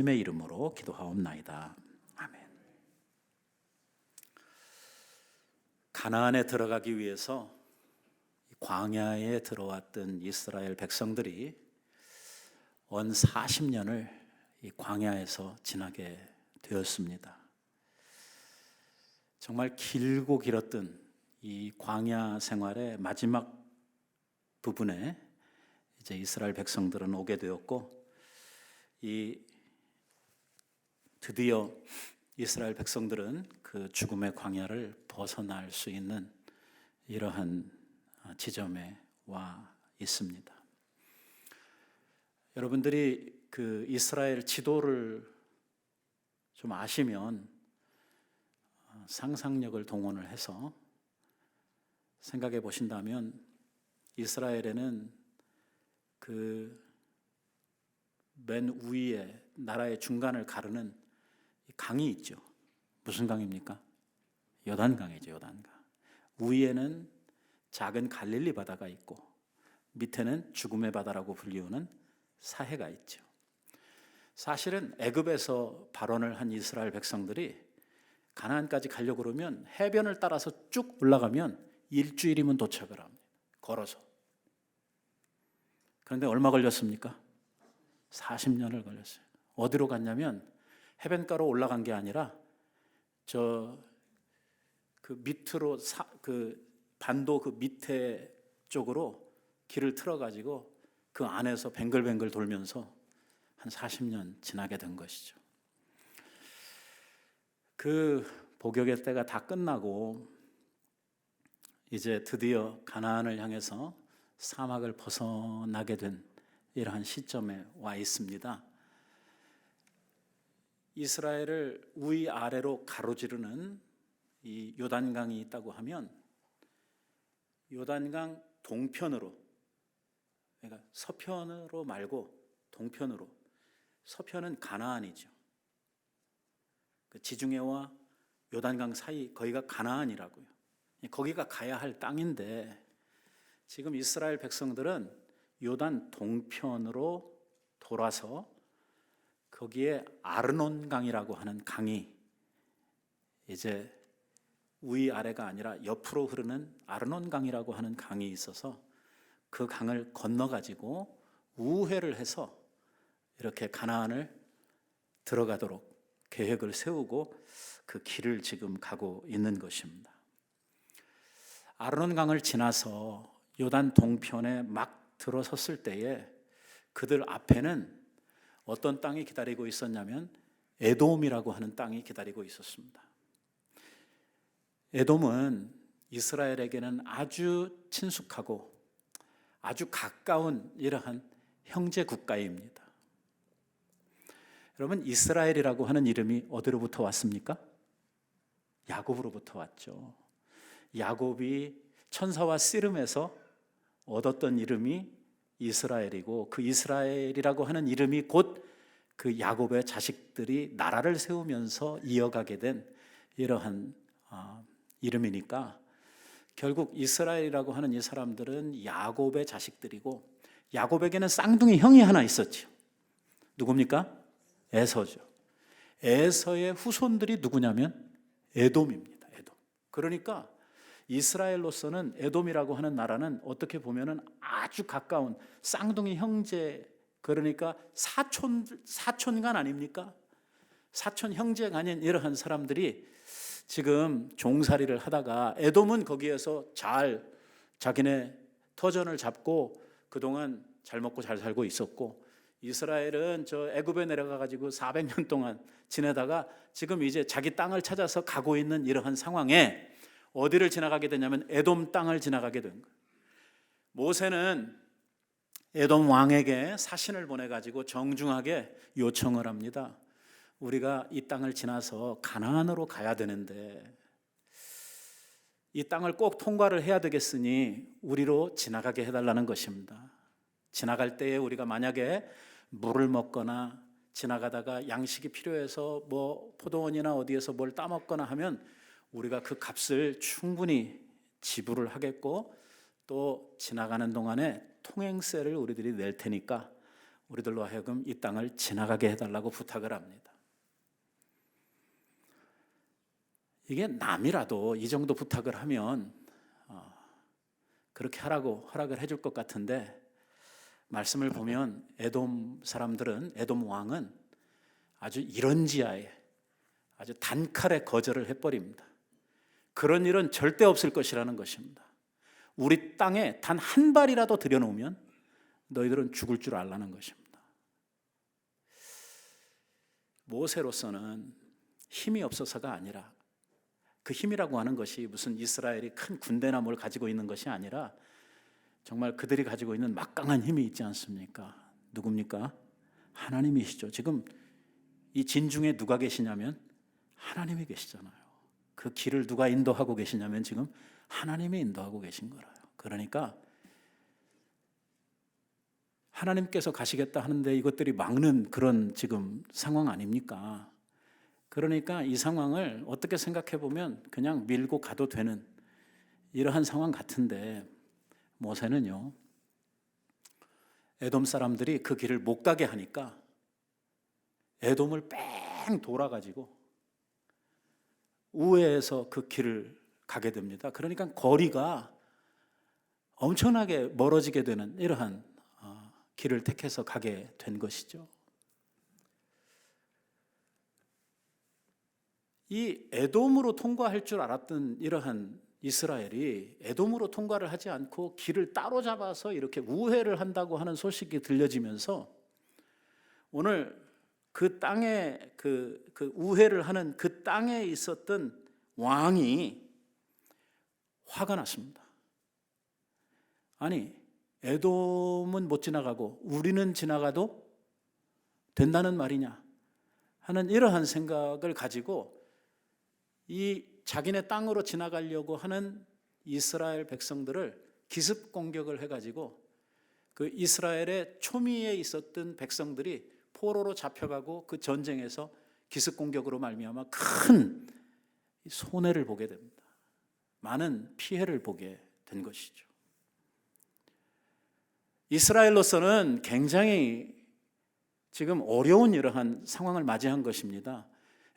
주님의 이름으로 기도하옵나이다. 아멘. 가나안에 들어가기 위해서 광야에 들어왔던 이스라엘 백성들이 온 40년을 이 광야에서 지나게 되었습니다. 정말 길고 길었던 이 광야 생활의 마지막 부분에 이제 이스라엘 백성들은 오게 되었고, 드디어 이스라엘 백성들은 그 죽음의 광야를 벗어날 수 있는 이러한 지점에 와 있습니다. 여러분들이 그 이스라엘 지도를 좀 아시면 상상력을 동원을 해서 생각해 보신다면, 이스라엘에는 그 맨 위에 나라의 중간을 가르는 강이 있죠. 무슨 강입니까? 요단강이죠. 요단강. 위에는 작은 갈릴리 바다가 있고, 밑에는 죽음의 바다라고 불리우는 사해가 있죠. 사실은 애굽에서 발원을 한 이스라엘 백성들이 가나안까지 가려고 그러면 해변을 따라서 쭉 올라가면 일주일이면 도착을 합니다. 걸어서. 그런데 얼마 걸렸습니까? 40년을 걸렸어요. 어디로 갔냐면 해변가로 올라간 게 아니라 그 밑으로 그 반도 그 밑에 쪽으로 길을 틀어가지고 그 안에서 뱅글뱅글 돌면서 한 40년 지나게 된 것이죠. 그 복역의 때가 다 끝나고 이제 드디어 가나안을 향해서 사막을 벗어나게 된 이러한 시점에 와 있습니다. 이스라엘을 위아래로 가로지르는 이 요단강이 있다고 하면, 요단강 동편으로, 그러니까 서편으로 말고 동편으로, 서편은 가나안이죠. 그 지중해와 요단강 사이 거기가 가나안이라고요. 거기가 가야 할 땅인데, 지금 이스라엘 백성들은 요단 동편으로 돌아서 거기에 아르논강이라고 하는 강이, 이제 위아래가 아니라 옆으로 흐르는 아르논강이라고 하는 강이 있어서 그 강을 건너가지고 우회를 해서 이렇게 가나안을 들어가도록 계획을 세우고 그 길을 지금 가고 있는 것입니다. 아르논강을 지나서 요단 동편에 막 들어섰을 때에 그들 앞에는 어떤 땅이 기다리고 있었냐면 에돔이라고 하는 땅이 기다리고 있었습니다. 에돔은 이스라엘에게는 아주 친숙하고 아주 가까운 이러한 형제 국가입니다. 여러분, 이스라엘이라고 하는 이름이 어디로부터 왔습니까? 야곱으로부터 왔죠. 야곱이 천사와 씨름에서 얻었던 이름이 이스라엘이고, 그 이스라엘이라고 하는 이름이 곧 그 야곱의 자식들이 나라를 세우면서 이어가게 된 이러한 이름이니까, 결국 이스라엘이라고 하는 이 사람들은 야곱의 자식들이고, 야곱에게는 쌍둥이 형이 하나 있었죠. 누굽니까? 에서죠. 에서의 후손들이 누구냐면 에돔입니다. 에돔. 그러니까 이스라엘로서는 에돔이라고 하는 나라는 어떻게 보면은 아주 가까운 쌍둥이 형제, 그러니까 사촌간 아닙니까? 사촌 형제간인 이러한 사람들이 지금 종살이를 하다가, 에돔은 거기에서 잘 자기네 터전을 잡고 그동안 잘 먹고 잘 살고 있었고, 이스라엘은 저 애굽에 내려가 가지고 400년 동안 지내다가 지금 이제 자기 땅을 찾아서 가고 있는 이러한 상황에 어디를 지나가게 되냐면 에돔 땅을 지나가게 된 거예요. 모세는 에돔 왕에게 사신을 보내가지고 정중하게 요청을 합니다. 우리가 이 땅을 지나서 가나안으로 가야 되는데 이 땅을 꼭 통과를 해야 되겠으니 우리로 지나가게 해달라는 것입니다. 지나갈 때에 우리가 만약에 물을 먹거나 지나가다가 양식이 필요해서 뭐 포도원이나 어디에서 뭘 따먹거나 하면 우리가 그 값을 충분히 지불을 하겠고, 또 지나가는 동안에 통행세를 우리들이 낼 테니까 우리들로 하여금 이 땅을 지나가게 해달라고 부탁을 합니다. 이게 남이라도 이 정도 부탁을 하면 그렇게 하라고 허락을 해줄 것 같은데, 말씀을 보면 에돔 사람들은, 에돔 왕은 아주 이런지하에 아주 단칼에 거절을 해버립니다. 그런 일은 절대 없을 것이라는 것입니다. 우리 땅에 단 한 발이라도 들여놓으면 너희들은 죽을 줄 알라는 것입니다. 모세로서는 힘이 없어서가 아니라, 그 힘이라고 하는 것이 무슨 이스라엘이 큰 군대나 뭘 가지고 있는 것이 아니라 정말 그들이 가지고 있는 막강한 힘이 있지 않습니까? 누굽니까? 하나님이시죠. 지금 이 진중에 누가 계시냐면 하나님이 계시잖아요. 그 길을 누가 인도하고 계시냐면 지금 하나님이 인도하고 계신 거라요. 그러니까 하나님께서 가시겠다 하는데 이것들이 막는 그런 지금 상황 아닙니까? 그러니까 이 상황을 어떻게 생각해 보면 그냥 밀고 가도 되는 이러한 상황 같은데, 모세는요, 에돔 사람들이 그 길을 못 가게 하니까 에돔을 뺑 돌아가지고 우회해서 그 길을 가게 됩니다. 그러니까 거리가 엄청나게 멀어지게 되는 이러한 길을 택해서 가게 된 것이죠. 이 에돔으로 통과할 줄 알았던 이러한 이스라엘이 에돔으로 통과를 하지 않고 길을 따로 잡아서 이렇게 우회를 한다고 하는 소식이 들려지면서 오늘 그 땅에 그 우회를 하는 그 땅에 있었던 왕이 화가 났습니다. 아니, 에돔은 못 지나가고 우리는 지나가도 된다는 말이냐 하는 이러한 생각을 가지고 이 자기네 땅으로 지나가려고 하는 이스라엘 백성들을 기습 공격을 해가지고 그 이스라엘의 초미에 있었던 백성들이 포로로 잡혀가고 그 전쟁에서 기습 공격으로 말미암아 큰 손해를 보게 됩니다. 많은 피해를 보게 된 것이죠. 이스라엘로서는 굉장히 지금 어려운 이러한 상황을 맞이한 것입니다.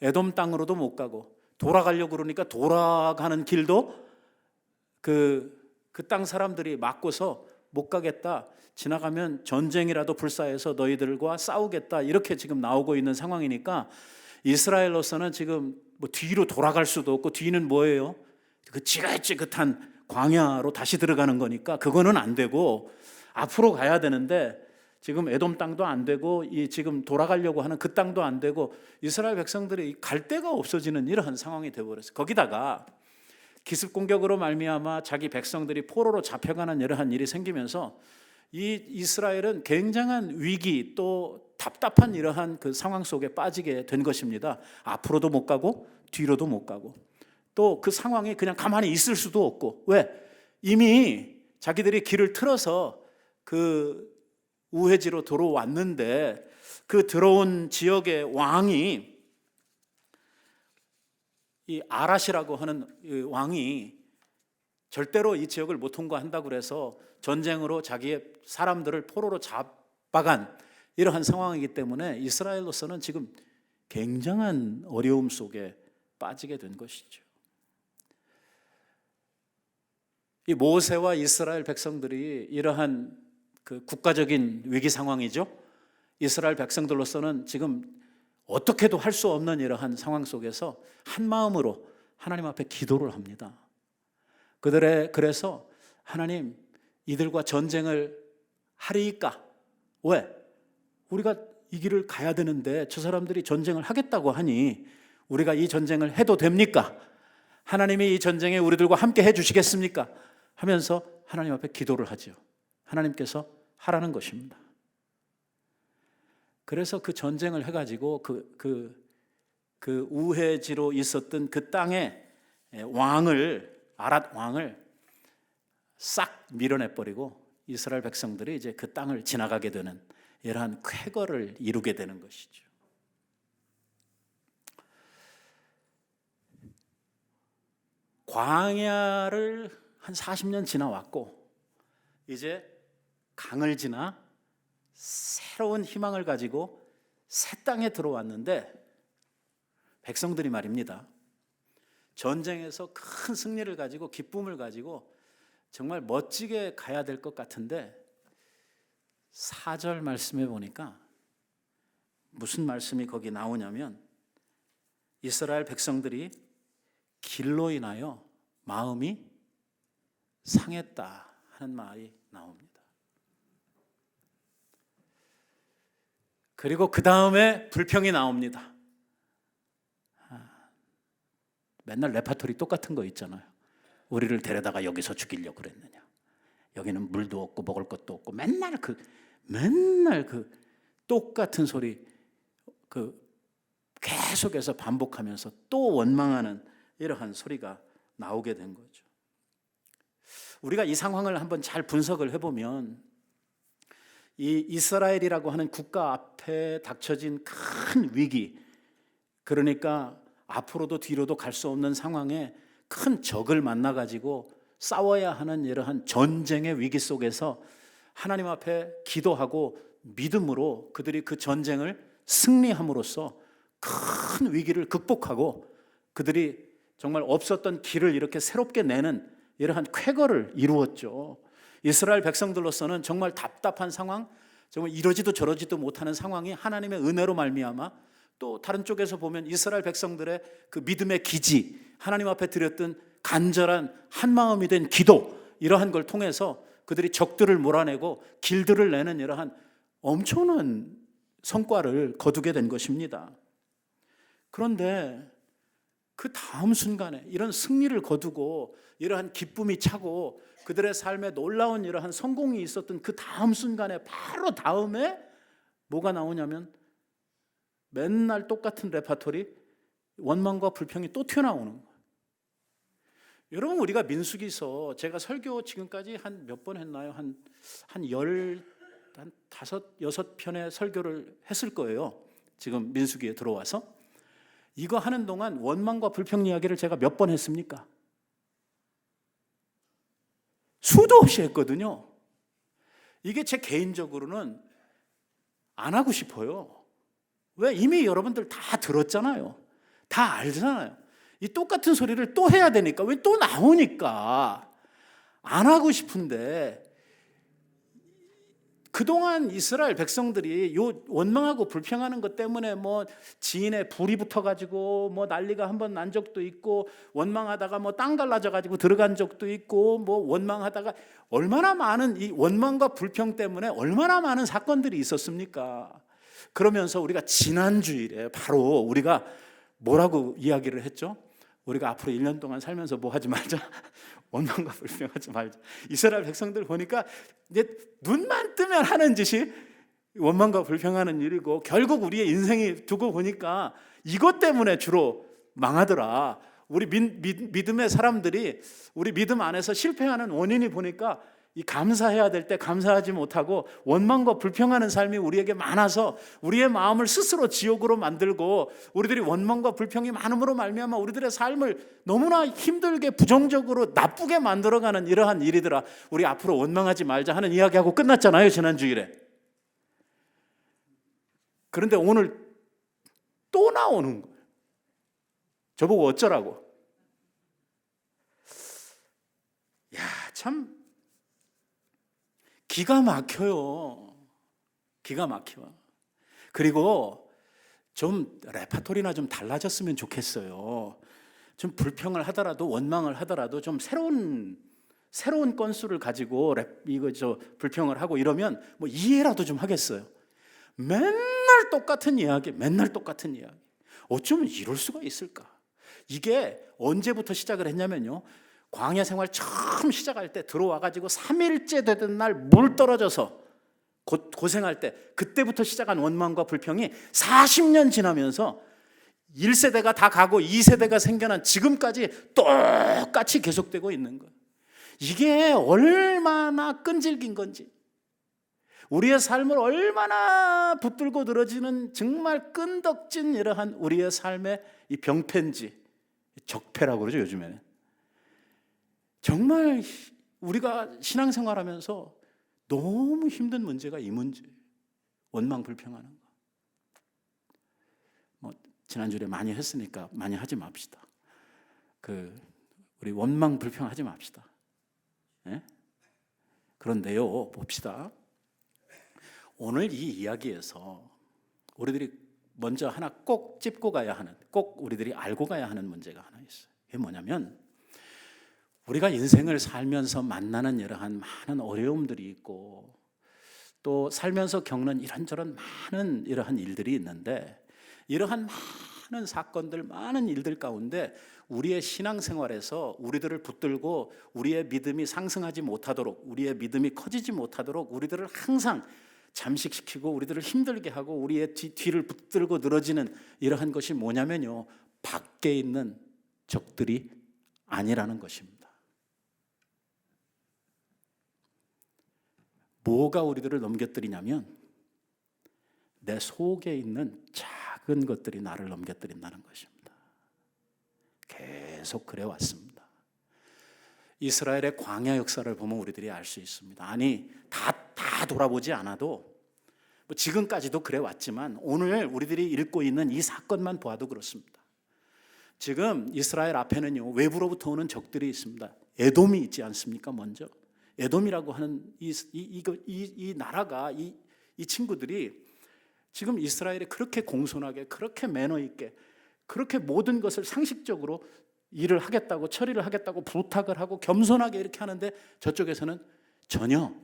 에돔 땅으로도 못 가고 돌아가려고 그러니까 돌아가는 길도 그 땅 사람들이 막고서 못 가겠다, 지나가면 전쟁이라도 불사해서 너희들과 싸우겠다, 이렇게 지금 나오고 있는 상황이니까 이스라엘로서는 지금 뭐 뒤로 돌아갈 수도 없고, 뒤는 뭐예요? 그 지긋지긋한 광야로 다시 들어가는 거니까 그거는 안 되고 앞으로 가야 되는데, 지금 에돔 땅도 안 되고 이 지금 돌아가려고 하는 그 땅도 안 되고 이스라엘 백성들이 갈 데가 없어지는 이러한 상황이 되어버렸어요. 거기다가 기습 공격으로 말미암아 자기 백성들이 포로로 잡혀가는 이러한 일이 생기면서 이 이스라엘은 굉장한 위기 또 답답한 이러한 그 상황 속에 빠지게 된 것입니다. 앞으로도 못 가고 뒤로도 못 가고, 또 그 상황이 그냥 가만히 있을 수도 없고, 왜? 이미 자기들이 길을 틀어서 그 우회지로 들어왔는데 그 들어온 지역의 왕이, 이 아랏이라고 하는 왕이 절대로 이 지역을 못 통과한다고 그래서 전쟁으로 자기의 사람들을 포로로 잡아간 이러한 상황이기 때문에 이스라엘로서는 지금 굉장한 어려움 속에 빠지게 된 것이죠. 이 모세와 이스라엘 백성들이 이러한 그 국가적인 위기 상황이죠. 이스라엘 백성들로서는 지금 어떻게도 할 수 없는 이러한 상황 속에서 한 마음으로 하나님 앞에 기도를 합니다. 그래서 하나님, 이들과 전쟁을 하리이까? 왜? 우리가 이 길을 가야 되는데 저 사람들이 전쟁을 하겠다고 하니 우리가 이 전쟁을 해도 됩니까? 하나님이 이 전쟁에 우리들과 함께 해주시겠습니까? 하면서 하나님 앞에 기도를 하죠. 하나님께서 하라는 것입니다. 그래서 그 전쟁을 해가지고 그 우회지로 있었던 그 땅의 아랏 왕을 싹 밀어내버리고 이스라엘 백성들이 이제 그 땅을 지나가게 되는 이러한 쾌거를 이루게 되는 것이죠. 광야를 한 40년 지나왔고 이제 강을 지나 새로운 희망을 가지고 새 땅에 들어왔는데 백성들이 말입니다. 전쟁에서 큰 승리를 가지고 기쁨을 가지고 정말 멋지게 가야 될 것 같은데 4절 말씀에 보니까 무슨 말씀이 거기 나오냐면 이스라엘 백성들이 길로 인하여 마음이 상했다 하는 말이 나옵니다. 그리고 그 다음에 불평이 나옵니다. 맨날 레파토리 똑같은 거 있잖아요. 우리를 데려다가 여기서 죽이려고 그랬느냐. 여기는 물도 없고 먹을 것도 없고 맨날 그 똑같은 소리 계속해서 반복하면서 또 원망하는 이러한 소리가 나오게 된 거죠. 우리가 이 상황을 한번 잘 분석을 해보면 이 이스라엘이라고 하는 국가 앞에 닥쳐진 큰 위기, 그러니까 앞으로도 뒤로도 갈 수 없는 상황에 큰 적을 만나가지고 싸워야 하는 이러한 전쟁의 위기 속에서 하나님 앞에 기도하고 믿음으로 그들이 그 전쟁을 승리함으로써 큰 위기를 극복하고 그들이 정말 없었던 길을 이렇게 새롭게 내는 이러한 쾌거를 이루었죠. 이스라엘 백성들로서는 정말 답답한 상황, 정말 이러지도 저러지도 못하는 상황이 하나님의 은혜로 말미암아, 또 다른 쪽에서 보면 이스라엘 백성들의 그 믿음의 기지, 하나님 앞에 드렸던 간절한 한마음이 된 기도, 이러한 걸 통해서 그들이 적들을 몰아내고 길들을 내는 이러한 엄청난 성과를 거두게 된 것입니다. 그런데 그 다음 순간에 이런 승리를 거두고 이러한 기쁨이 차고 그들의 삶에 놀라운 이러한 성공이 있었던 그 다음 순간에 바로 다음에 뭐가 나오냐면 맨날 똑같은 레파토리, 원망과 불평이 또 튀어나오는 거예요. 여러분, 우리가 민수기서 제가 설교 지금까지 한 몇 번 했나요? 한 5-6편의 설교를 했을 거예요. 지금 민수기에 들어와서. 이거 하는 동안 원망과 불평 이야기를 제가 몇 번 했습니까? 수도 없이 했거든요. 이게 제 개인적으로는 안 하고 싶어요. 왜? 이미 여러분들 다 들었잖아요. 다 알잖아요. 이 똑같은 소리를 또 해야 되니까, 왜 또 나오니까 안 하고 싶은데, 그동안 이스라엘 백성들이 요 원망하고 불평하는 것 때문에 뭐 지인의 불이 붙어가지고 뭐 난리가 한번 난 적도 있고, 원망하다가 뭐 땅 갈라져가지고 들어간 적도 있고, 뭐 원망하다가 얼마나 많은 이 원망과 불평 때문에 얼마나 많은 사건들이 있었습니까? 그러면서 우리가 지난 주일에 바로 우리가 뭐라고 이야기를 했죠? 우리가 앞으로 1년 동안 살면서 뭐 하지 말자. 원망과 불평하지 말자. 이스라엘 백성들 보니까 이제 눈만 뜨면 하는 짓이 원망과 불평하는 일이고, 결국 우리의 인생이 두고 보니까 이것 때문에 주로 망하더라. 우리 믿음의 사람들이 우리 믿음 안에서 실패하는 원인이 보니까 이 감사해야 될 때 감사하지 못하고 원망과 불평하는 삶이 우리에게 많아서 우리의 마음을 스스로 지옥으로 만들고, 우리들이 원망과 불평이 많음으로 말미암아 우리들의 삶을 너무나 힘들게 부정적으로 나쁘게 만들어가는 이러한 일이더라. 우리 앞으로 원망하지 말자 하는 이야기하고 끝났잖아요, 지난주일에. 그런데 오늘 또 나오는 거예요. 저보고 어쩌라고. 야, 참 기가 막혀요. 기가 막혀. 그리고 좀 레파토리나 좀 달라졌으면 좋겠어요. 좀 불평을 하더라도, 원망을 하더라도 좀 새로운 건수를 가지고 불평을 하고 이러면 뭐 이해라도 좀 하겠어요. 맨날 똑같은 이야기, 맨날 똑같은 이야기. 어쩌면 이럴 수가 있을까? 이게 언제부터 시작을 했냐면요, 광야 생활 처음 시작할 때 들어와가지고 3일째 되던 날 물 떨어져서 고생할 때, 그때부터 시작한 원망과 불평이 40년 지나면서 1세대가 다 가고 2세대가 생겨난 지금까지 똑같이 계속되고 있는 거예요. 이게 얼마나 끈질긴 건지, 우리의 삶을 얼마나 붙들고 늘어지는 정말 끈덕진 이러한 우리의 삶의 이 병폐인지, 적폐라고 그러죠, 요즘에는. 정말 우리가 신앙생활하면서 너무 힘든 문제가 이 문제예요. 원망 불평하는 거. 지난주에 많이 했으니까 많이 하지 맙시다. 우리 원망 불평하지 맙시다. 예? 그런데요, 봅시다. 오늘 이 이야기에서 우리들이 먼저 하나 꼭 짚고 가야 하는, 꼭 우리들이 알고 가야 하는 문제가 하나 있어요. 그게 뭐냐면, 우리가 인생을 살면서 만나는 이러한 많은 어려움들이 있고, 또 살면서 겪는 이런저런 많은 이러한 일들이 있는데, 이러한 많은 사건들, 많은 일들 가운데 우리의 신앙생활에서 우리들을 붙들고 우리의 믿음이 상승하지 못하도록, 우리의 믿음이 커지지 못하도록 우리들을 항상 잠식시키고 우리들을 힘들게 하고 우리의 뒤를 붙들고 늘어지는 이러한 것이 뭐냐면요, 밖에 있는 적들이 아니라는 것입니다. 뭐가 우리들을 넘겨뜨리냐면 내 속에 있는 작은 것들이 나를 넘겨뜨린다는 것입니다. 계속 그래왔습니다. 이스라엘의 광야 역사를 보면 우리들이 알 수 있습니다. 아니, 다 돌아보지 않아도 지금까지도 그래왔지만 오늘 우리들이 읽고 있는 이 사건만 보아도 그렇습니다. 지금 이스라엘 앞에는요, 외부로부터 오는 적들이 있습니다. 에돔이 있지 않습니까? 먼저 에돔이라고 하는 이 나라가, 이 친구들이 지금 이스라엘이 그렇게 공손하게, 그렇게 매너 있게, 그렇게 모든 것을 상식적으로 일을 하겠다고, 처리를 하겠다고 부탁을 하고 겸손하게 이렇게 하는데, 저쪽에서는 전혀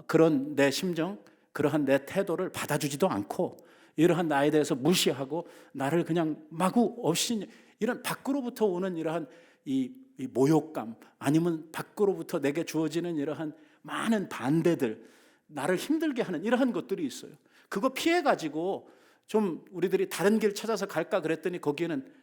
그런 내 심정, 그러한 내 태도를 받아주지도 않고 이러한 나에 대해서 무시하고 나를 그냥 마구 없이, 이런 밖으로부터 오는 이러한 이 모욕감, 아니면 밖으로부터 내게 주어지는 이러한 많은 반대들, 나를 힘들게 하는 이러한 것들이 있어요. 그거 피해가지고 좀 우리들이 다른 길 찾아서 갈까 그랬더니 거기에는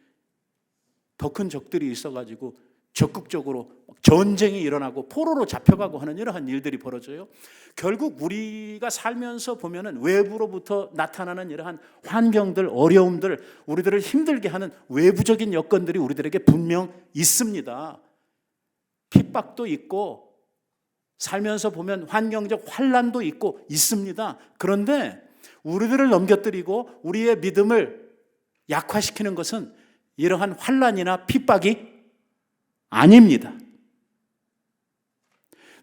더 큰 적들이 있어가지고 적극적으로 전쟁이 일어나고 포로로 잡혀가고 하는 이러한 일들이 벌어져요. 결국 우리가 살면서 보면은 외부로부터 나타나는 이러한 환경들, 어려움들, 우리들을 힘들게 하는 외부적인 여건들이 우리들에게 분명 있습니다. 핍박도 있고 살면서 보면 환경적 환난도 있고 있습니다. 그런데 우리들을 넘겨뜨리고 우리의 믿음을 약화시키는 것은 이러한 환난이나 핍박이 아닙니다.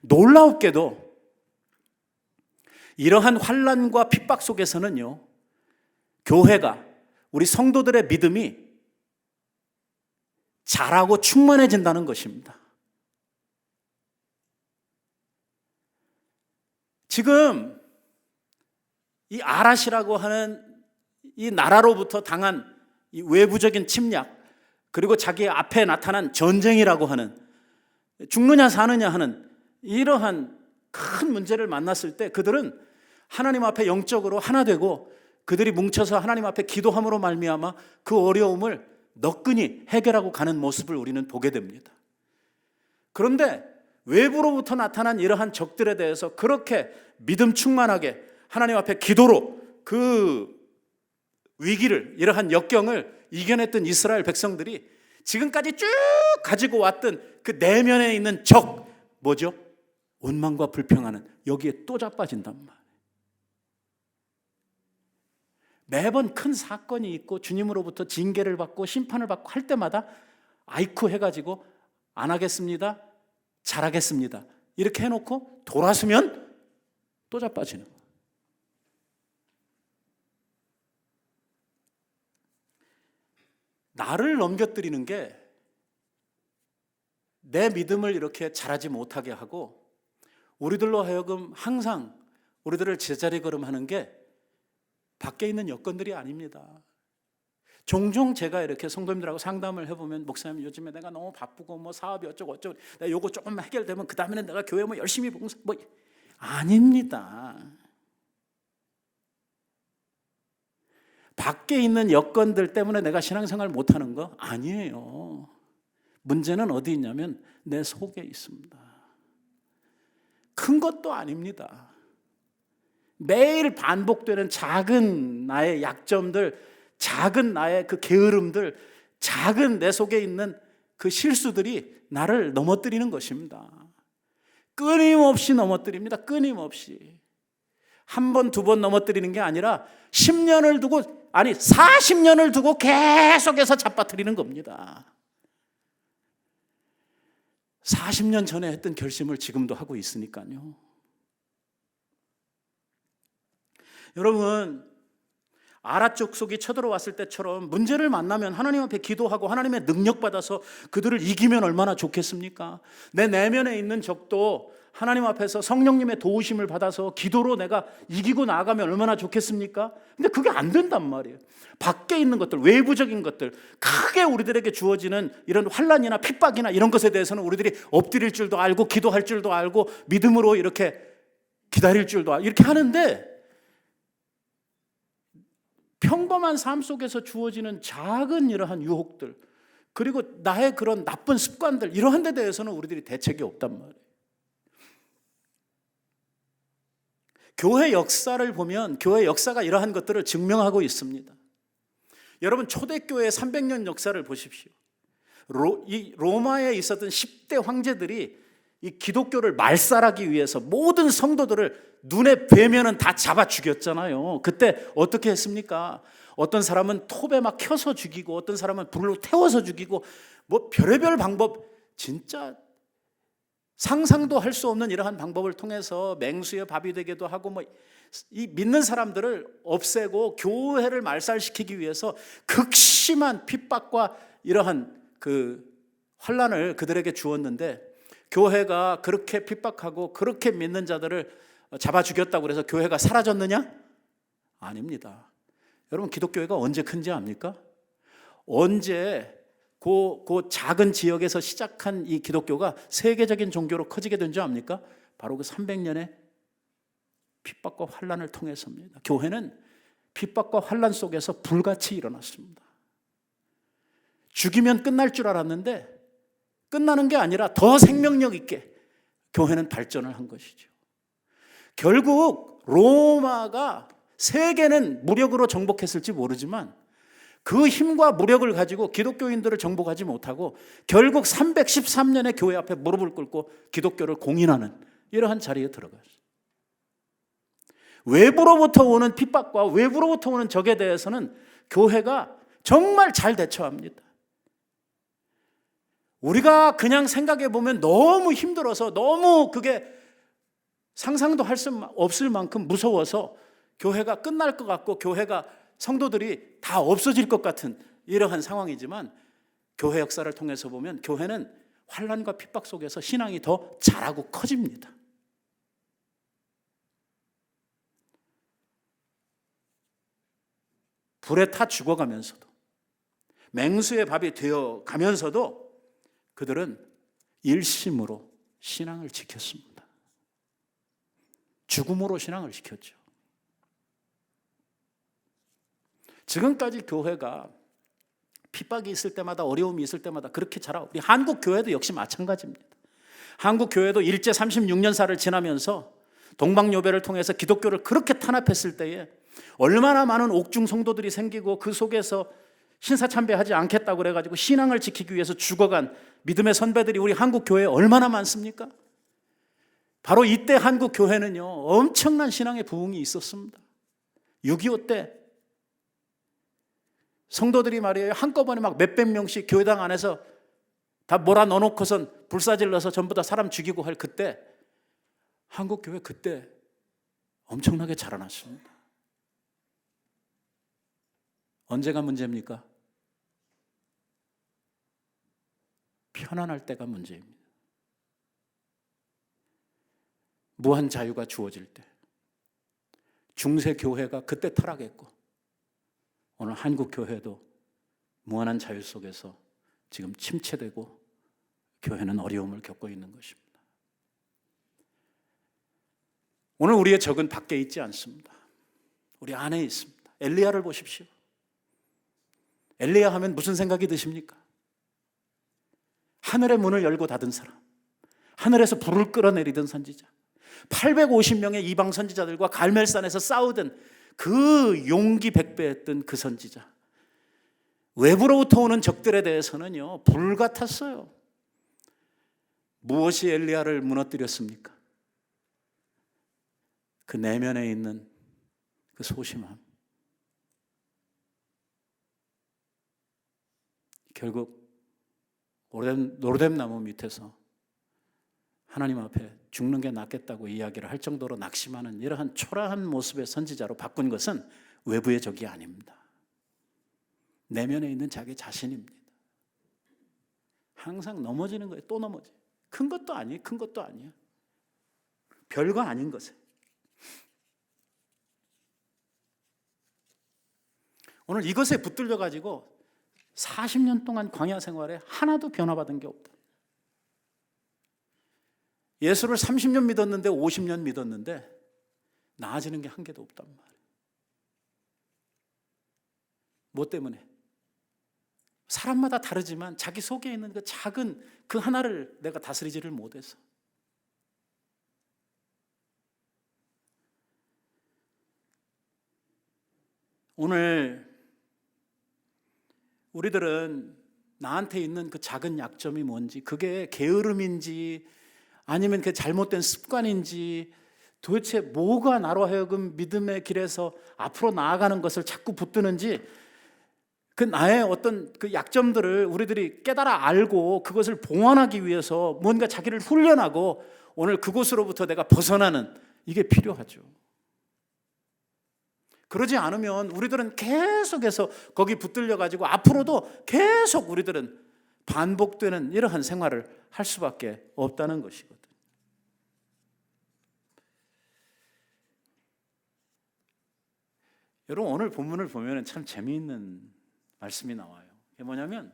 놀라웠게도 이러한 환난과 핍박 속에서는요, 교회가, 우리 성도들의 믿음이 자라고 충만해진다는 것입니다. 지금 이 아랏이라고 하는 이 나라로부터 당한 이 외부적인 침략, 그리고 자기 앞에 나타난 전쟁이라고 하는, 죽느냐 사느냐 하는 이러한 큰 문제를 만났을 때 그들은 하나님 앞에 영적으로 하나 되고 그들이 뭉쳐서 하나님 앞에 기도함으로 말미암아 그 어려움을 너끈히 해결하고 가는 모습을 우리는 보게 됩니다. 그런데 외부로부터 나타난 이러한 적들에 대해서 그렇게 믿음 충만하게 하나님 앞에 기도로 그 위기를, 이러한 역경을 이겨냈던 이스라엘 백성들이 지금까지 쭉 가지고 왔던 그 내면에 있는 적, 뭐죠? 원망과 불평하는, 여기에 또 자빠진단 말이에요. 매번 큰 사건이 있고 주님으로부터 징계를 받고 심판을 받고 할 때마다 아이쿠 해가지고 안 하겠습니다, 잘하겠습니다 이렇게 해놓고 돌아서면 또 자빠지는 거예요. 나를 넘겨뜨리는 게 내 믿음을 이렇게 자라지 못하게 하고 우리들로 하여금 항상 우리들을 제자리 걸음하는 게 밖에 있는 여건들이 아닙니다. 종종 제가 이렇게 성도님들하고 상담을 해보면, 목사님 요즘에 내가 너무 바쁘고 뭐 사업이 어쩌고 어쩌고, 내가 요거 조금 해결되면 그 다음에는 내가 교회 뭐 열심히 봉사, 뭐 아닙니다. 밖에 있는 여건들 때문에 내가 신앙생활 못하는 거 아니에요. 문제는 어디 있냐면 내 속에 있습니다. 큰 것도 아닙니다. 매일 반복되는 작은 나의 약점들, 작은 나의 그 게으름들, 작은 내 속에 있는 그 실수들이 나를 넘어뜨리는 것입니다. 끊임없이 넘어뜨립니다. 끊임없이. 한 번, 두 번 넘어뜨리는 게 아니라 10년을 두고, 아니 40년을 두고 계속해서 잡아뜨리는 겁니다. 40년 전에 했던 결심을 지금도 하고 있으니까요. 여러분, 아라 족속이 쳐들어왔을 때처럼 문제를 만나면 하나님 앞에 기도하고 하나님의 능력 받아서 그들을 이기면 얼마나 좋겠습니까? 내 내면에 있는 적도 하나님 앞에서 성령님의 도우심을 받아서 기도로 내가 이기고 나아가면 얼마나 좋겠습니까? 근데 그게 안 된단 말이에요. 밖에 있는 것들, 외부적인 것들, 크게 우리들에게 주어지는 이런 환난이나 핍박이나 이런 것에 대해서는 우리들이 엎드릴 줄도 알고 기도할 줄도 알고 믿음으로 이렇게 기다릴 줄도 알고 이렇게 하는데, 평범한 삶 속에서 주어지는 작은 이러한 유혹들, 그리고 나의 그런 나쁜 습관들, 이러한 데 대해서는 우리들이 대책이 없단 말이에요. 교회 역사를 보면 교회 역사가 이러한 것들을 증명하고 있습니다. 여러분, 초대교회의 300년 역사를 보십시오. 로마에 있었던 10대 황제들이 이 기독교를 말살하기 위해서 모든 성도들을 눈에 뵈면은 다 잡아 죽였잖아요. 그때 어떻게 했습니까? 어떤 사람은 톱에 막 켜서 죽이고, 어떤 사람은 불로 태워서 죽이고, 뭐 별의별 방법, 진짜 상상도 할 수 없는 이러한 방법을 통해서 맹수의 밥이 되기도 하고, 뭐 이 믿는 사람들을 없애고 교회를 말살시키기 위해서 극심한 핍박과 이러한 그 환난을 그들에게 주었는데, 교회가 그렇게 핍박하고 그렇게 믿는 자들을 잡아 죽였다고 해서 교회가 사라졌느냐? 아닙니다. 여러분, 기독교회가 언제 큰지 압니까? 언제 그 작은 지역에서 시작한 이 기독교가 세계적인 종교로 커지게 된 줄 압니까? 바로 그 300년의 핍박과 환난을 통해서입니다. 교회는 핍박과 환난 속에서 불같이 일어났습니다. 죽이면 끝날 줄 알았는데 끝나는 게 아니라 더 생명력 있게 교회는 발전을 한 것이죠. 결국 로마가 세계는 무력으로 정복했을지 모르지만 그 힘과 무력을 가지고 기독교인들을 정복하지 못하고 결국 313년에 교회 앞에 무릎을 꿇고 기독교를 공인하는 이러한 자리에 들어갔어요. 외부로부터 오는 핍박과 외부로부터 오는 적에 대해서는 교회가 정말 잘 대처합니다. 우리가 그냥 생각해 보면 너무 힘들어서, 너무 그게 상상도 할 수 없을 만큼 무서워서 교회가 끝날 것 같고 교회가 성도들이 다 없어질 것 같은 이러한 상황이지만, 교회 역사를 통해서 보면 교회는 환난과 핍박 속에서 신앙이 더 자라고 커집니다. 불에 타 죽어가면서도, 맹수의 밥이 되어 가면서도 그들은 일심으로 신앙을 지켰습니다. 죽음으로 신앙을 지켰죠. 지금까지 교회가 핍박이 있을 때마다, 어려움이 있을 때마다 그렇게 자라고, 우리 한국 교회도 역시 마찬가지입니다. 한국 교회도 일제 36년사를 지나면서 동방요배를 통해서 기독교를 그렇게 탄압했을 때에 얼마나 많은 옥중 성도들이 생기고, 그 속에서 신사참배하지 않겠다고 그래가지고 신앙을 지키기 위해서 죽어간 믿음의 선배들이 우리 한국 교회에 얼마나 많습니까? 바로 이때 한국 교회는요, 엄청난 신앙의 부흥이 있었습니다. 6.25 때 성도들이 말이에요, 한꺼번에 막 몇백 명씩 교회당 안에서 다 몰아 넣어놓고선 불사질러서 전부 다 사람 죽이고 할 그때, 한국 교회 그때 엄청나게 자라났습니다. 언제가 문제입니까? 편안할 때가 문제입니다. 무한 자유가 주어질 때, 중세 교회가 그때 타락했고, 오늘 한국 교회도 무한한 자유 속에서 지금 침체되고 교회는 어려움을 겪고 있는 것입니다. 오늘 우리의 적은 밖에 있지 않습니다. 우리 안에 있습니다. 엘리야를 보십시오. 엘리야 하면 무슨 생각이 드십니까? 하늘의 문을 열고 닫은 사람, 하늘에서 불을 끌어내리던 선지자, 850명의 이방 선지자들과 갈멜산에서 싸우던 그 용기 백배했던 그 선지자, 외부로부터 오는 적들에 대해서는요, 불 같았어요. 무엇이 엘리야를 무너뜨렸습니까? 그 내면에 있는 그 소심함, 결국 노르뎀 나무 밑에서 하나님 앞에 죽는 게 낫겠다고 이야기를 할 정도로 낙심하는 이러한 초라한 모습의 선지자로 바꾼 것은 외부의 적이 아닙니다. 내면에 있는 자기 자신입니다. 항상 넘어지는 거예요. 또 넘어져. 큰 것도 아니에요. 큰 것도 아니에요. 별거 아닌 것에. 오늘 이것에 붙들려 가지고 40년 동안 광야 생활에 하나도 변화받은 게 없다. 예수를 30년 믿었는데 50년 믿었는데 나아지는 게 한 개도 없단 말이에요. 뭐 때문에? 사람마다 다르지만 자기 속에 있는 그 작은 그 하나를 내가 다스리지를 못해서. 오늘 우리들은 나한테 있는 그 작은 약점이 뭔지, 그게 게으름인지 아니면 그 잘못된 습관인지, 도대체 뭐가 나로 하여금 믿음의 길에서 앞으로 나아가는 것을 자꾸 붙드는지, 그 나의 어떤 그 약점들을 우리들이 깨달아 알고 그것을 봉헌하기 위해서 뭔가 자기를 훈련하고 오늘 그곳으로부터 내가 벗어나는, 이게 필요하죠. 그러지 않으면 우리들은 계속해서 거기 붙들려 가지고 앞으로도 계속 우리들은 반복되는 이러한 생활을 할 수밖에 없다는 것이거든. 여러분, 오늘 본문을 보면 참 재미있는 말씀이 나와요. 이게 뭐냐면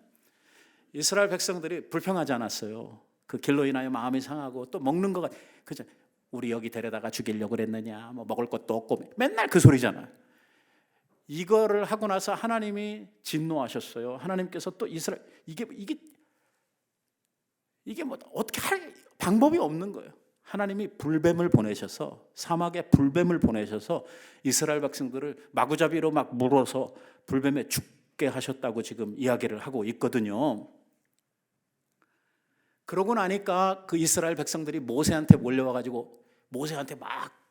이스라엘 백성들이 불평하지 않았어요. 그 길로 인하여 마음이 상하고 또 먹는 거가, 그죠? 우리 여기 데려다가 죽이려고 그랬느냐, 뭐 먹을 것도 없고, 맨날 그 소리잖아요. 이거를 하고 나서 하나님이 진노하셨어요. 하나님께서 또 이스라엘, 이게 뭐 어떻게 할 방법이 없는 거예요. 하나님이 불뱀을 보내셔서, 사막에 불뱀을 보내셔서 이스라엘 백성들을 마구잡이로 막 물어서 불뱀에 죽게 하셨다고 지금 이야기를 하고 있거든요. 그러고 나니까 그 이스라엘 백성들이 모세한테 몰려와가지고 모세한테 막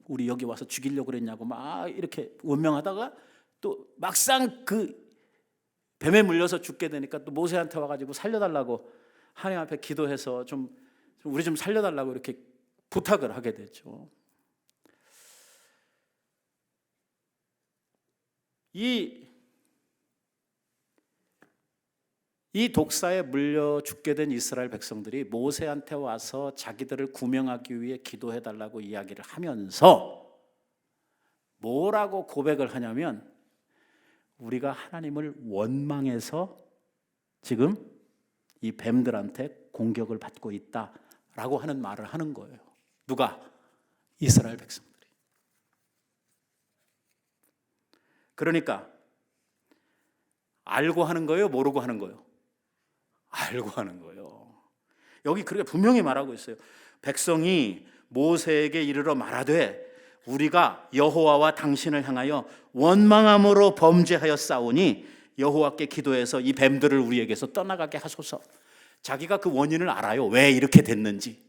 우리 여기 와서 죽이려고 그랬냐고 막 이렇게 원명하다가 또 막상 그 뱀에 물려서 죽게 되니까 또 모세한테 와가지고 살려달라고 하나님 앞에 기도해서 우리 좀 살려달라고 이렇게 부탁을 하게 되죠. 이 독사에 물려 죽게 된 이스라엘 백성들이 모세한테 와서 자기들을 구명하기 위해 기도해달라고 이야기를 하면서 뭐라고 고백을 하냐면, 우리가 하나님을 원망해서 지금 이 뱀들한테 공격을 받고 있다라고 하는 말을 하는 거예요. 누가? 이스라엘 백성들이. 그러니까 알고 하는 거예요? 모르고 하는 거예요? 알고 하는 거예요. 여기 그렇게 분명히 말하고 있어요. 백성이 모세에게 이르러 말하되 우리가 여호와와 당신을 향하여 원망함으로 범죄하였사오니 여호와께 기도해서 이 뱀들을 우리에게서 떠나가게 하소서. 자기가 그 원인을 알아요. 왜 이렇게 됐는지.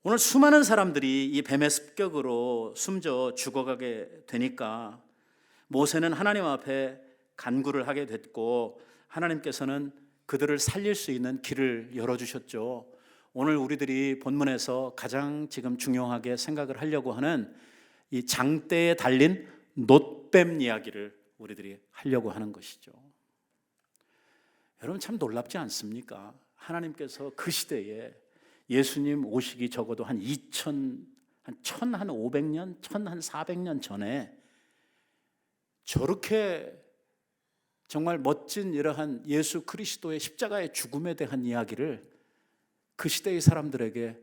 오늘 수많은 사람들이 이 뱀의 습격으로 숨져 죽어가게 되니까 모세는 하나님 앞에 간구를 하게 됐고, 하나님께서는 그들을 살릴 수 있는 길을 열어주셨죠. 오늘 우리들이 본문에서 가장 지금 중요하게 생각을 하려고 하는 이 장대에 달린 놋뱀 이야기를 우리들이 하려고 하는 것이죠. 여러분, 참 놀랍지 않습니까? 하나님께서 그 시대에 예수님 오시기 적어도 한 1500년, 1400년 전에 저렇게 정말 멋진 이러한 예수 그리스도의 십자가의 죽음에 대한 이야기를 그 시대의 사람들에게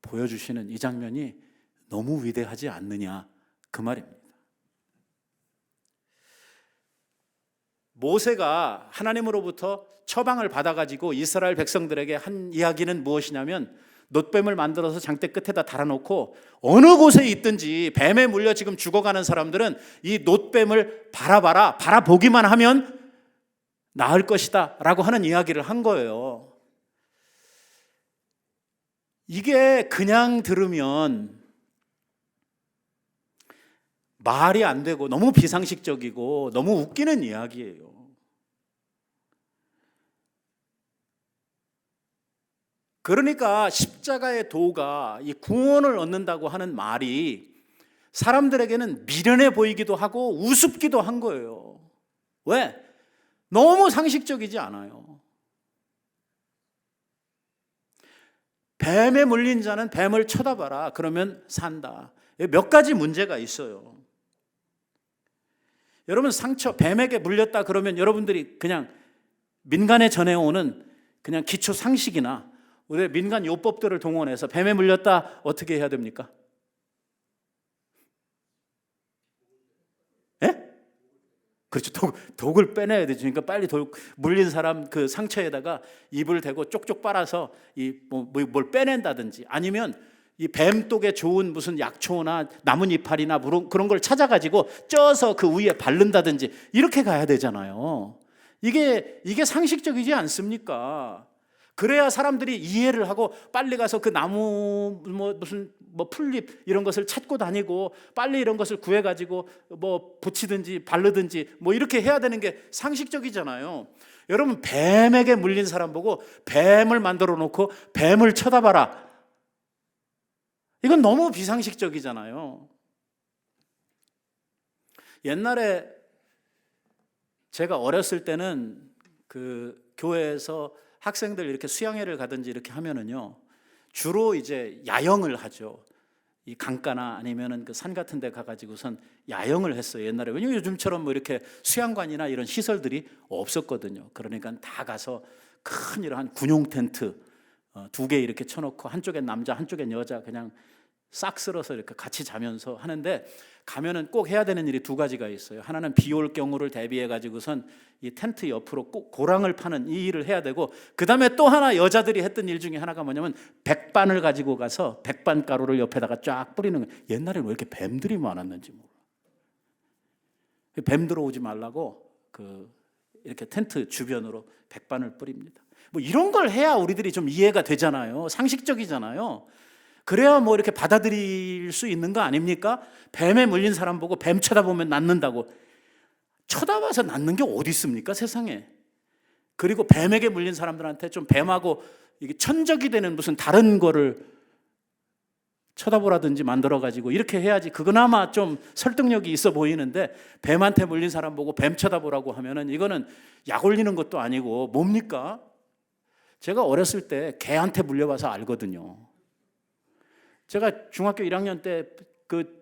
보여주시는 이 장면이 너무 위대하지 않느냐, 그 말입니다. 모세가 하나님으로부터 처방을 받아가지고 이스라엘 백성들에게 한 이야기는 무엇이냐면, 놋뱀을 만들어서 장대 끝에다 달아놓고 어느 곳에 있든지 뱀에 물려 지금 죽어가는 사람들은 이 놋뱀을 바라보기만 하면 나을 것이다 라고 하는 이야기를 한 거예요. 이게 그냥 들으면 말이 안 되고 너무 비상식적이고 너무 웃기는 이야기예요. 그러니까 십자가의 도가 이 구원을 얻는다고 하는 말이 사람들에게는 미련해 보이기도 하고 우습기도 한 거예요. 왜? 너무 상식적이지 않아요. 뱀에 물린 자는 뱀을 쳐다봐라. 그러면 산다. 몇 가지 문제가 있어요. 여러분 상처, 뱀에게 물렸다 그러면 여러분들이 그냥 민간에 전해오는 그냥 기초 상식이나 우리 민간 요법들을 동원해서 뱀에 물렸다 어떻게 해야 됩니까? 예? 그렇죠. 독을 빼내야 되죠. 그러니까 빨리 물린 사람 그 상처에다가 입을 대고 쪽쪽 빨아서 뭘 빼낸다든지 아니면 이 뱀독에 좋은 무슨 약초나 나뭇이파리나 그런 걸 찾아가지고 쪄서 그 위에 바른다든지 이렇게 가야 되잖아요. 이게 상식적이지 않습니까? 그래야 사람들이 이해를 하고 빨리 가서 그 나무 무슨 풀잎 이런 것을 찾고 다니고 빨리 이런 것을 구해가지고 붙이든지 바르든지 이렇게 해야 되는 게 상식적이잖아요. 여러분 뱀에게 물린 사람 보고 뱀을 만들어 놓고 뱀을 쳐다봐라. 이건 너무 비상식적이잖아요. 옛날에 제가 어렸을 때는 그 교회에서 학생들 이렇게 수양회를 가든지 이렇게 하면은요, 주로 이제 야영을 하죠. 이 강가나 아니면은 그 산 같은 데 가가지고선 야영을 했어요. 옛날에. 왜냐면 요즘처럼 이렇게 수양관이나 이런 시설들이 없었거든요. 그러니까 다 가서 큰 이러한 군용 텐트 2개 이렇게 쳐놓고 한쪽엔 남자 한쪽엔 여자 그냥 싹 쓸어서 이렇게 같이 자면서 하는데 가면은 꼭 해야 되는 일이 2가지가 있어요. 하나는 비 올 경우를 대비해 가지고선 이 텐트 옆으로 꼭 고랑을 파는 이 일을 해야 되고, 그 다음에 또 하나 여자들이 했던 일 중에 하나가 뭐냐면 백반을 가지고 가서 백반 가루를 옆에다가 쫙 뿌리는 거예요. 옛날에는 왜 이렇게 뱀들이 많았는지 몰라. 뱀 들어오지 말라고 이렇게 텐트 주변으로 백반을 뿌립니다. 이런 걸 해야 우리들이 좀 이해가 되잖아요. 상식적이잖아요. 그래야 이렇게 받아들일 수 있는 거 아닙니까? 뱀에 물린 사람 보고 뱀 쳐다보면 낫는다고. 쳐다봐서 낫는 게 어디 있습니까, 세상에? 그리고 뱀에게 물린 사람들한테 좀 뱀하고 이게 천적이 되는 무슨 다른 거를 쳐다보라든지 만들어가지고 이렇게 해야지 그나마 좀 설득력이 있어 보이는데, 뱀한테 물린 사람 보고 뱀 쳐다보라고 하면은 이거는 약 올리는 것도 아니고 뭡니까? 제가 어렸을 때 개한테 물려봐서 알거든요. 제가 중학교 1학년 때 그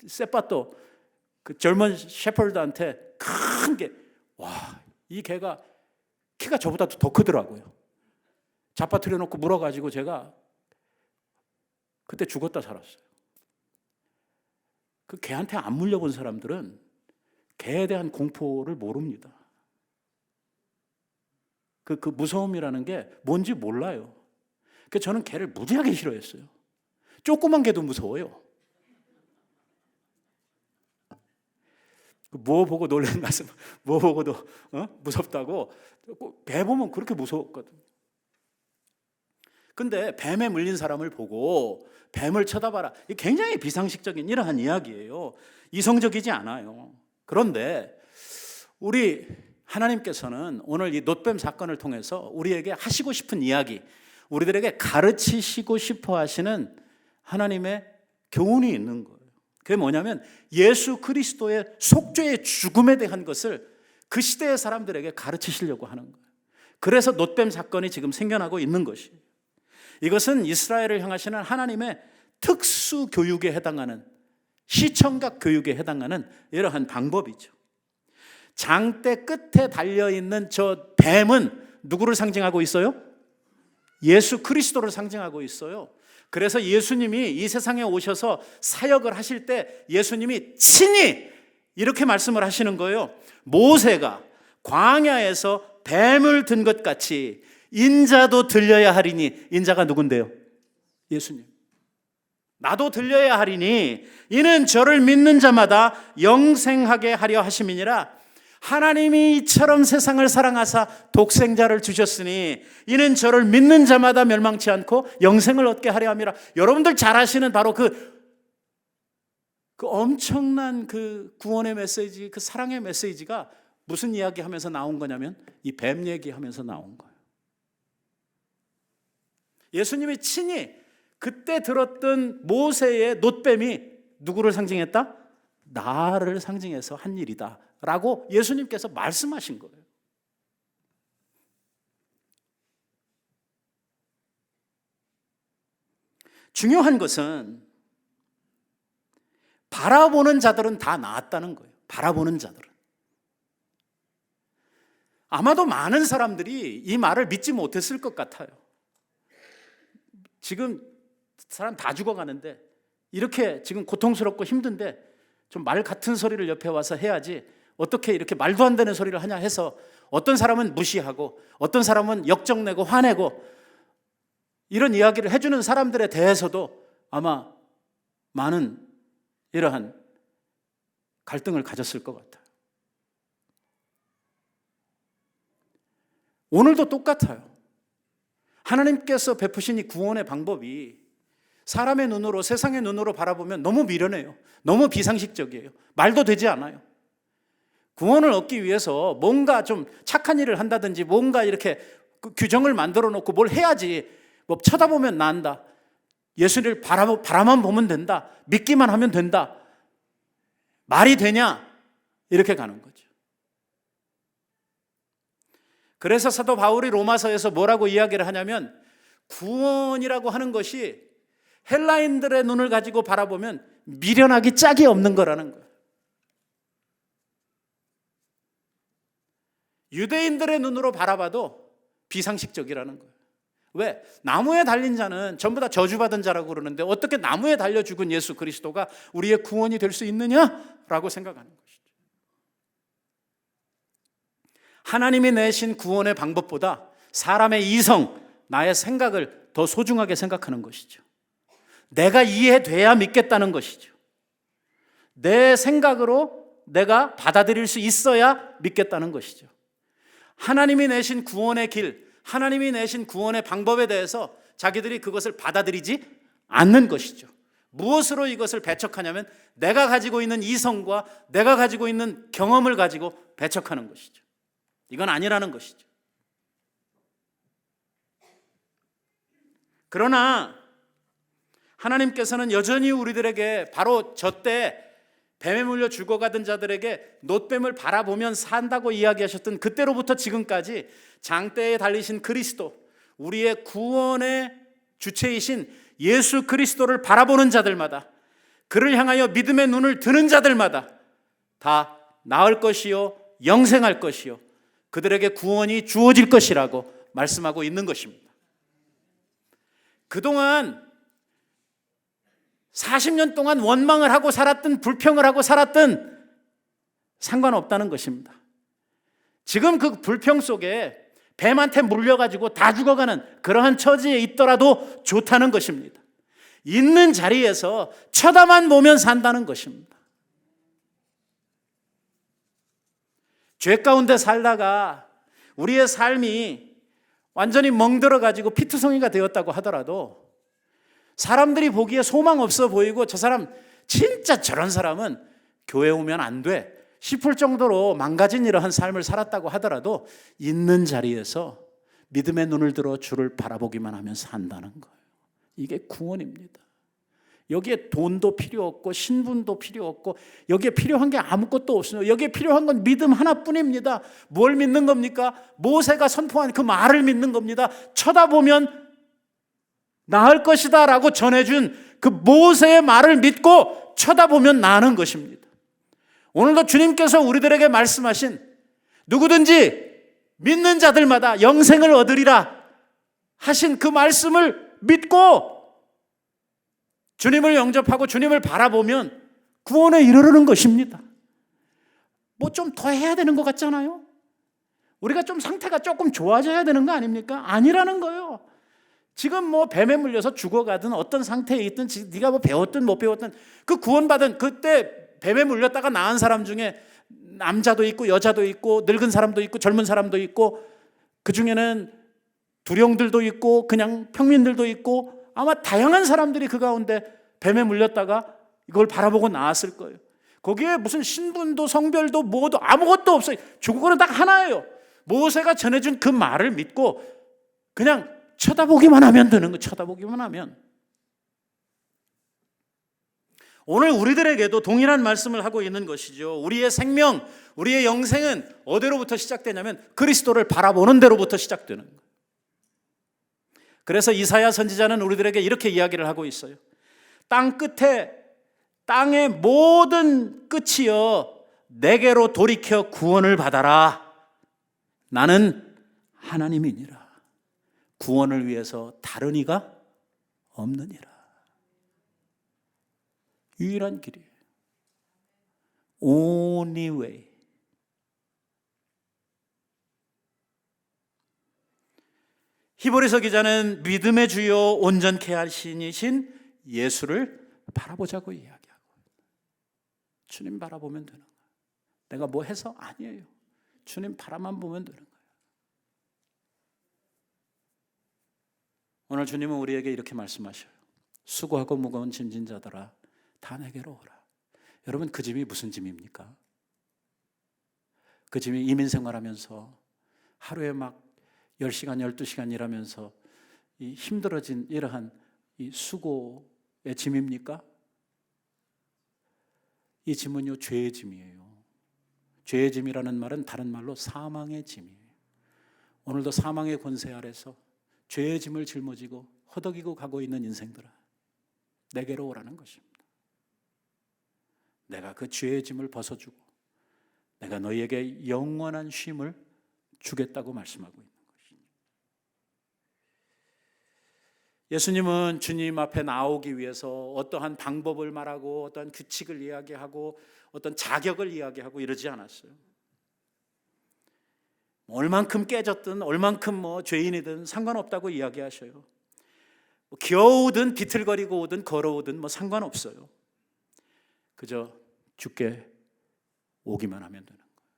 세빠또 그 젊은 셰퍼드한테 큰 개, 이 개가 키가 저보다 더 크더라고요. 잡아뜨려 놓고 물어가지고 제가 그때 죽었다 살았어요. 그 개한테 안 물려본 사람들은 개에 대한 공포를 모릅니다. 그 무서움이라는 게 뭔지 몰라요. 그래서 저는 개를 무지하게 싫어했어요. 조그만 개도 무서워요. 뭐 보고 놀란 가슴, 뭐 보고도 무섭다고. 개 보면 그렇게 무서웠거든. 근데 뱀에 물린 사람을 보고 뱀을 쳐다봐라. 이게 굉장히 비상식적인 이러한 이야기예요. 이성적이지 않아요. 그런데 우리 하나님께서는 오늘 이 놋뱀 사건을 통해서 우리에게 하시고 싶은 이야기, 우리들에게 가르치시고 싶어 하시는 하나님의 교훈이 있는 거예요. 그게 뭐냐면 예수 그리스도의 속죄의 죽음에 대한 것을 그 시대의 사람들에게 가르치시려고 하는 거예요. 그래서 놋뱀 사건이 지금 생겨나고 있는 것이에요. 이것은 이스라엘을 향하시는 하나님의 특수 교육에 해당하는, 시청각 교육에 해당하는 이러한 방법이죠. 장대 끝에 달려있는 저 뱀은 누구를 상징하고 있어요? 예수 그리스도를 상징하고 있어요. 그래서 예수님이 이 세상에 오셔서 사역을 하실 때 예수님이 친히 이렇게 말씀을 하시는 거예요. 모세가 광야에서 뱀을 든 것 같이 인자도 들려야 하리니. 인자가 누군데요? 예수님. 나도 들려야 하리니 이는 저를 믿는 자마다 영생하게 하려 하심이니라. 하나님이 이처럼 세상을 사랑하사 독생자를 주셨으니 이는 저를 믿는 자마다 멸망치 않고 영생을 얻게 하려 함이라. 여러분들 잘 아시는 바로 그 엄청난 그 구원의 메시지, 그 사랑의 메시지가 무슨 이야기하면서 나온 거냐면 이 뱀 얘기하면서 나온 거예요. 예수님이 친히 그때 들었던 모세의 놋뱀이 누구를 상징했다? 나를 상징해서 한 일이다 라고 예수님께서 말씀하신 거예요. 중요한 것은 바라보는 자들은 다 나았다는 거예요. 바라보는 자들은. 아마도 많은 사람들이 이 말을 믿지 못했을 것 같아요. 지금 사람 다 죽어가는데 이렇게 지금 고통스럽고 힘든데 좀 말 같은 소리를 옆에 와서 해야지 어떻게 이렇게 말도 안 되는 소리를 하냐 해서 어떤 사람은 무시하고 어떤 사람은 역정내고 화내고 이런 이야기를 해주는 사람들에 대해서도 아마 많은 이러한 갈등을 가졌을 것 같아요. 오늘도 똑같아요. 하나님께서 베푸신 이 구원의 방법이 사람의 눈으로, 세상의 눈으로 바라보면 너무 미련해요. 너무 비상식적이에요. 말도 되지 않아요. 구원을 얻기 위해서 뭔가 좀 착한 일을 한다든지 뭔가 이렇게 규정을 만들어 놓고 뭘 해야지, 뭐 쳐다보면 난다, 예수를 바라만 보면 된다, 믿기만 하면 된다, 말이 되냐, 이렇게 가는 거죠. 그래서 사도 바울이 로마서에서 뭐라고 이야기를 하냐면 구원이라고 하는 것이 헬라인들의 눈을 가지고 바라보면 미련하기 짝이 없는 거라는 거예요. 유대인들의 눈으로 바라봐도 비상식적이라는 거예요. 왜? 나무에 달린 자는 전부 다 저주받은 자라고 그러는데 어떻게 나무에 달려 죽은 예수 그리스도가 우리의 구원이 될 수 있느냐라고 생각하는 것이죠. 하나님이 내신 구원의 방법보다 사람의 이성, 나의 생각을 더 소중하게 생각하는 것이죠. 내가 이해돼야 믿겠다는 것이죠. 내 생각으로 내가 받아들일 수 있어야 믿겠다는 것이죠. 하나님이 내신 구원의 길, 하나님이 내신 구원의 방법에 대해서 자기들이 그것을 받아들이지 않는 것이죠. 무엇으로 이것을 배척하냐면 내가 가지고 있는 이성과 내가 가지고 있는 경험을 가지고 배척하는 것이죠. 이건 아니라는 것이죠. 그러나 하나님께서는 여전히 우리들에게 바로 저때 뱀에 물려 죽어가던 자들에게 놋뱀을 바라보면 산다고 이야기하셨던 그때로부터 지금까지 장대에 달리신 그리스도, 우리의 구원의 주체이신 예수 그리스도를 바라보는 자들마다, 그를 향하여 믿음의 눈을 드는 자들마다 다 나을 것이요 영생할 것이요 그들에게 구원이 주어질 것이라고 말씀하고 있는 것입니다. 그동안 40년 동안 원망을 하고 살았든 불평을 하고 살았든 상관없다는 것입니다. 지금 그 불평 속에 뱀한테 물려가지고 다 죽어가는 그러한 처지에 있더라도 좋다는 것입니다. 있는 자리에서 쳐다만 보면 산다는 것입니다. 죄 가운데 살다가 우리의 삶이 완전히 멍들어가지고 피투성이가 되었다고 하더라도 사람들이 보기에 소망 없어 보이고 저 사람 진짜 저런 사람은 교회 오면 안 돼 싶을 정도로 망가진 이러한 삶을 살았다고 하더라도 있는 자리에서 믿음의 눈을 들어 주를 바라보기만 하면 산다는 거예요. 이게 구원입니다. 여기에 돈도 필요 없고 신분도 필요 없고 여기에 필요한 게 아무것도 없어요. 여기에 필요한 건 믿음 하나뿐입니다. 뭘 믿는 겁니까? 모세가 선포한 그 말을 믿는 겁니다. 쳐다보면 나을 것이다 라고 전해준 그 모세의 말을 믿고 쳐다보면 나는 것입니다. 오늘도 주님께서 우리들에게 말씀하신 누구든지 믿는 자들마다 영생을 얻으리라 하신 그 말씀을 믿고 주님을 영접하고 주님을 바라보면 구원에 이르르는 것입니다. 뭐 좀 더 해야 되는 것 같잖아요. 우리가 좀 상태가 조금 좋아져야 되는 거 아닙니까? 아니라는 거예요. 지금 뭐 뱀에 물려서 죽어가든 어떤 상태에 있든 네가 뭐 배웠든 못 배웠든 그 구원받은 그때 뱀에 물렸다가 나은 사람 중에 남자도 있고 여자도 있고 늙은 사람도 있고 젊은 사람도 있고 그 중에는 두령들도 있고 그냥 평민들도 있고 아마 다양한 사람들이 그 가운데 뱀에 물렸다가 이걸 바라보고 나왔을 거예요. 거기에 무슨 신분도 성별도 뭐도 아무것도 없어요. 주국어는 딱 하나예요. 모세가 전해준 그 말을 믿고 그냥 쳐다보기만 하면 되는 거예요. 쳐다보기만 하면. 오늘 우리들에게도 동일한 말씀을 하고 있는 것이죠. 우리의 생명, 우리의 영생은 어디로부터 시작되냐면 그리스도를 바라보는 데로부터 시작되는 거예요. 그래서 이사야 선지자는 우리들에게 이렇게 이야기를 하고 있어요. 땅 끝에 땅의 모든 끝이여 내게로 돌이켜 구원을 받아라. 나는 하나님이니라. 구원을 위해서 다른 이가 없느니라. 유일한 길이에요. Only way. 히브리서 기자는 믿음의 주요 온전케 하시니신 예수를 바라보자고 이야기하고, 주님 바라보면 되는 거예요. 내가 뭐 해서 아니에요. 주님 바라만 보면 되는 거예요. 오늘 주님은 우리에게 이렇게 말씀하셔요. 수고하고 무거운 짐진 자들아 다 내게로 오라. 여러분, 그 짐이 무슨 짐입니까? 그 짐이 이민 생활하면서 하루에 막 10시간, 12시간 일하면서 이 힘들어진 이러한 이 수고의 짐입니까? 이 짐은요, 죄의 짐이에요. 죄의 짐이라는 말은 다른 말로 사망의 짐이에요. 오늘도 사망의 권세 아래서 죄의 짐을 짊어지고 허덕이고 가고 있는 인생들아, 내게로 오라는 것입니다. 내가 그 죄의 짐을 벗어주고 내가 너희에게 영원한 쉼을 주겠다고 말씀하고 있는 것입니다. 예수님은 주님 앞에 나오기 위해서 어떠한 방법을 말하고 어떠한 규칙을 이야기하고 어떤 자격을 이야기하고 이러지 않았어요. 얼만큼 깨졌든 얼만큼 죄인이든 상관없다고 이야기하셔요. 겨우든 비틀거리고 오든 걸어오든 상관없어요. 그저 주께 오기만 하면 되는 거예요.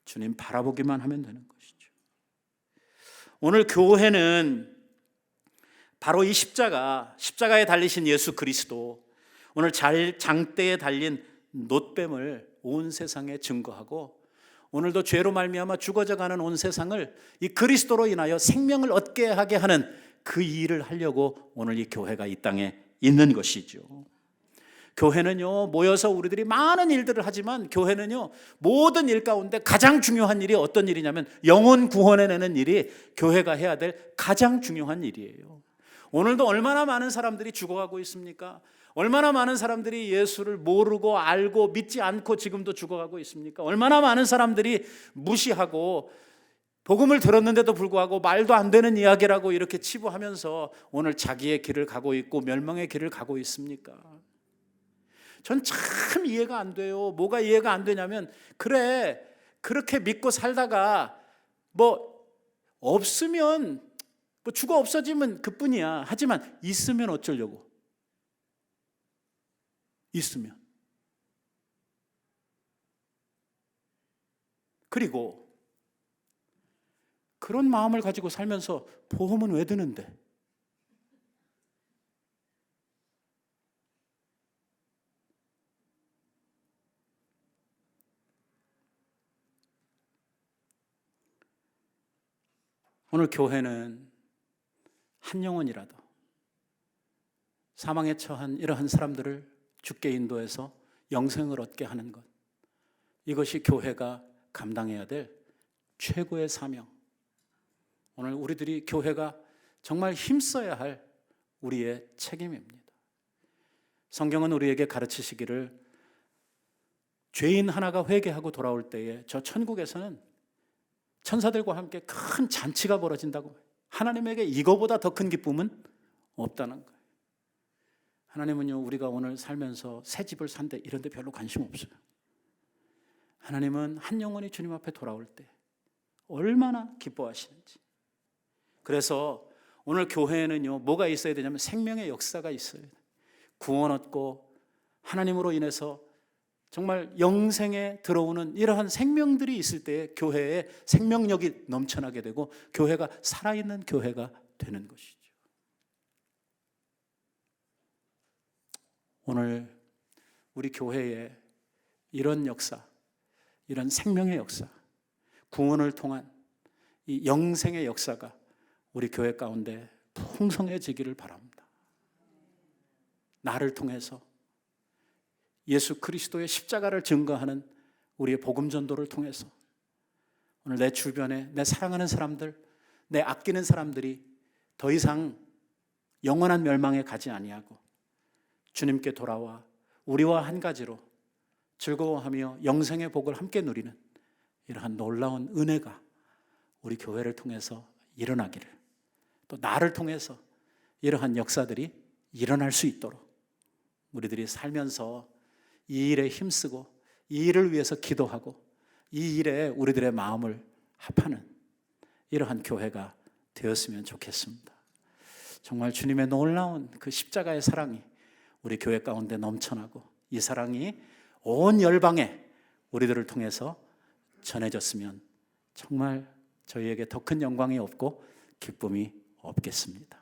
주님 바라보기만 하면 되는 것이죠. 오늘 교회는 바로 이 십자가에 달리신 예수 그리스도, 오늘 장대에 달린 놋뱀을 온 세상에 증거하고 오늘도 죄로 말미암아 죽어져가는 온 세상을 이 그리스도로 인하여 생명을 얻게 하게 하는 그 일을 하려고 오늘 이 교회가 이 땅에 있는 것이죠. 교회는요, 모여서 우리들이 많은 일들을 하지만 교회는요, 모든 일 가운데 가장 중요한 일이 어떤 일이냐면 영혼 구원해내는 일이 교회가 해야 될 가장 중요한 일이에요. 오늘도 얼마나 많은 사람들이 죽어가고 있습니까? 얼마나 많은 사람들이 예수를 모르고 알고 믿지 않고 지금도 죽어가고 있습니까? 얼마나 많은 사람들이 무시하고 복음을 들었는데도 불구하고 말도 안 되는 이야기라고 이렇게 치부하면서 오늘 자기의 길을 가고 있고 멸망의 길을 가고 있습니까? 전 참 이해가 안 돼요. 뭐가 이해가 안 되냐면, 그래, 그렇게 믿고 살다가 없으면 죽어 없어지면 그뿐이야. 하지만 있으면 어쩌려고? 있으면. 그리고 그런 마음을 가지고 살면서 보험은 왜 드는데? 오늘 교회는 한 영혼이라도 사망에 처한 이러한 사람들을 주께 인도해서 영생을 얻게 하는 것, 이것이 교회가 감당해야 될 최고의 사명. 오늘 우리들이 교회가 정말 힘써야 할 우리의 책임입니다. 성경은 우리에게 가르치시기를 죄인 하나가 회개하고 돌아올 때에 저 천국에서는 천사들과 함께 큰 잔치가 벌어진다고. 하나님에게 이거보다 더 큰 기쁨은 없다는 거예요. 하나님은요, 우리가 오늘 살면서 새 집을 산대 이런 데 별로 관심 없어요. 하나님은 한 영혼이 주님 앞에 돌아올 때 얼마나 기뻐하시는지. 그래서 오늘 교회에는요, 뭐가 있어야 되냐면 생명의 역사가 있어요. 구원 얻고 하나님으로 인해서 정말 영생에 들어오는 이러한 생명들이 있을 때 교회에 생명력이 넘쳐나게 되고 교회가 살아있는 교회가 되는 것이죠. 오늘 우리 교회에 이런 역사, 이런 생명의 역사, 구원을 통한 이 영생의 역사가 우리 교회 가운데 풍성해지기를 바랍니다. 나를 통해서 예수 그리스도의 십자가를 증거하는 우리의 복음 전도를 통해서 오늘 내 주변에 내 사랑하는 사람들, 내 아끼는 사람들이 더 이상 영원한 멸망에 가지 아니하고 주님께 돌아와 우리와 한 가지로 즐거워하며 영생의 복을 함께 누리는 이러한 놀라운 은혜가 우리 교회를 통해서 일어나기를, 또 나를 통해서 이러한 역사들이 일어날 수 있도록 우리들이 살면서 이 일에 힘쓰고 이 일을 위해서 기도하고 이 일에 우리들의 마음을 합하는 이러한 교회가 되었으면 좋겠습니다. 정말 주님의 놀라운 그 십자가의 사랑이 우리 교회 가운데 넘쳐나고 이 사랑이 온 열방에 우리들을 통해서 전해졌으면 정말 저희에게 더 큰 영광이 없고 기쁨이 없겠습니다.